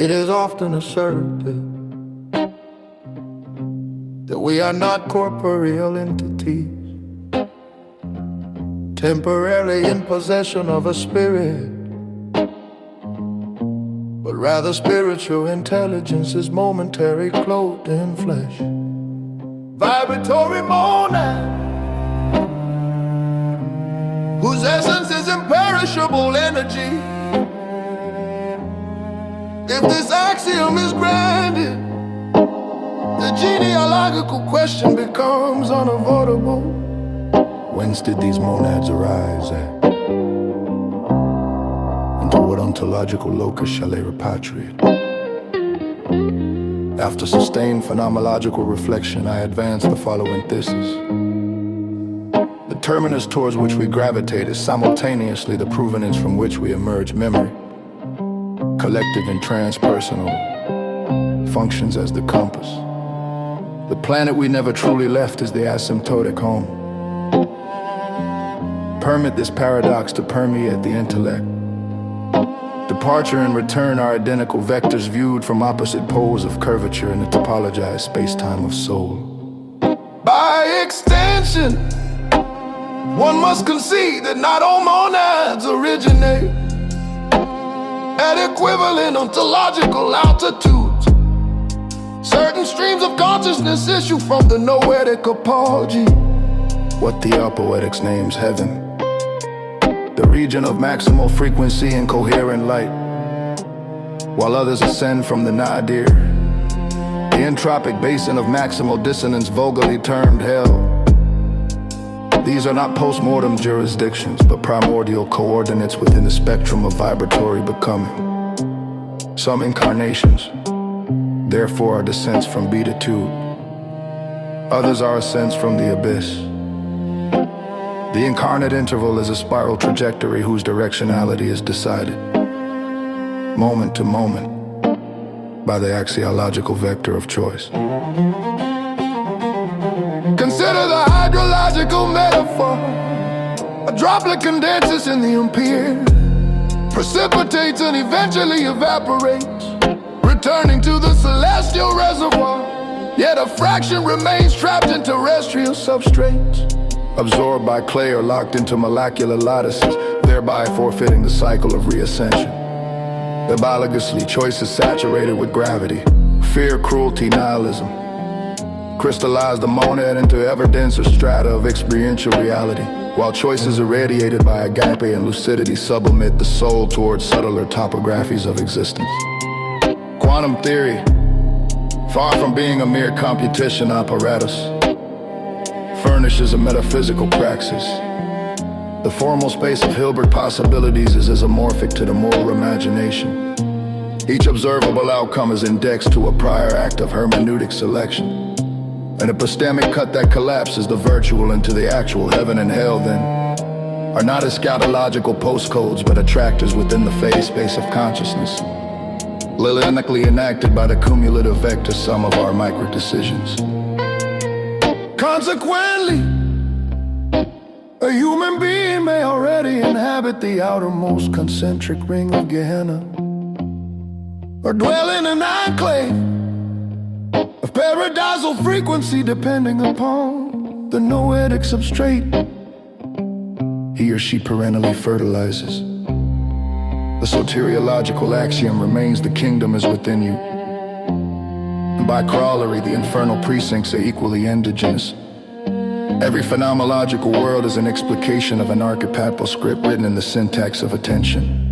It is often asserted that we are not corporeal entities, temporarily in possession of a spirit, but rather spiritual intelligence is momentary, clothed in flesh. Vibratory monad, whose essence is imperishable energy. If this axiom is granted, the genealogical question becomes unavoidable. Whence did these monads arise at? And to what ontological locus shall they repatriate? After sustained phenomenological reflection, I advance the following thesis. The terminus towards which we gravitate is simultaneously the provenance from which we emerge memory. Collective and transpersonal functions as the compass. The planet we never truly left is the asymptotic home. Permit this paradox to permeate the intellect. Departure and return are identical vectors viewed from opposite poles of curvature in the topologized space-time of soul. By extension, one must concede that not all monads originate at equivalent ontological altitudes. Certain streams of consciousness issue from the noetic apogee, what the apoetics names heaven, the region of maximal frequency and coherent light, while others ascend from the nadir, the entropic basin of maximal dissonance, vulgarly termed hell. These are not post-mortem jurisdictions, but primordial coordinates within the spectrum of vibratory becoming. Some incarnations, therefore, are descents from beatitude. Others are ascents from the abyss. The incarnate interval is a spiral trajectory whose directionality is decided, moment to moment, by the axiological vector of choice. Consider the hydrological metaphor. A droplet condenses in the ampere, precipitates and eventually evaporates, returning to the celestial reservoir. Yet a fraction remains trapped in terrestrial substrates, absorbed by clay or locked into molecular lattices, thereby forfeiting the cycle of reascension. Biologically, choice is saturated with gravity. Fear, cruelty, nihilism crystallize the monad into ever-denser strata of experiential reality, while choice is irradiated by agape and lucidity sublimate the soul towards subtler topographies of existence. Quantum theory, far from being a mere computation apparatus, furnishes a metaphysical praxis. The formal space of Hilbert possibilities is isomorphic to the moral imagination. Each observable outcome is indexed to a prior act of hermeneutic selection. An epistemic cut that collapses the virtual into the actual. Heaven and hell, then, are not eschatological postcodes, but attractors within the phase space of consciousness, lilanically enacted by the cumulative vector sum of our micro-decisions. Consequently, a human being may already inhabit the outermost concentric ring of Gehenna, or dwell in an enclave of paradisal frequency, depending upon the noetic substrate he or she perennially fertilizes. The soteriological axiom remains: the kingdom is within you. And by corollary, the infernal precincts are equally indigenous. Every phenomenological world is an explication of an archetypal script written in the syntax of attention.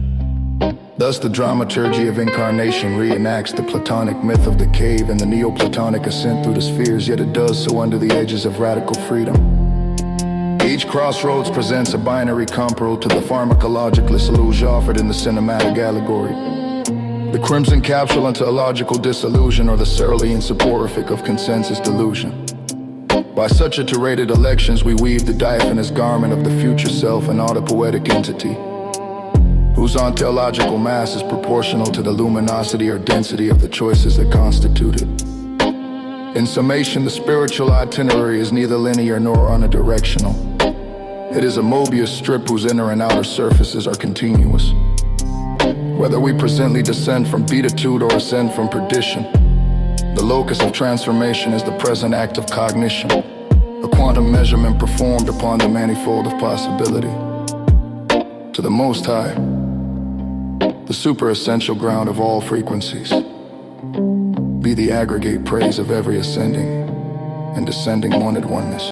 Thus, the dramaturgy of incarnation reenacts the Platonic myth of the cave and the Neoplatonic ascent through the spheres, yet it does so under the edges of radical freedom. Each crossroads presents a binary comparable to the pharmacological illusion offered in the cinematic allegory. The crimson capsule into illogical disillusion, or the cerulean soporific of consensus delusion. By such iterated elections, we weave the diaphanous garment of the future self, an autopoetic entity, whose ontological mass is proportional to the luminosity or density of the choices that constitute it. In summation, the spiritual itinerary is neither linear nor unidirectional. It is a Mobius strip whose inner and outer surfaces are continuous. Whether we presently descend from beatitude or ascend from perdition, the locus of transformation is the present act of cognition, a quantum measurement performed upon the manifold of possibility. To the Most High, the super-essential ground of all frequencies, be the aggregate praise of every ascending and descending one at oneness.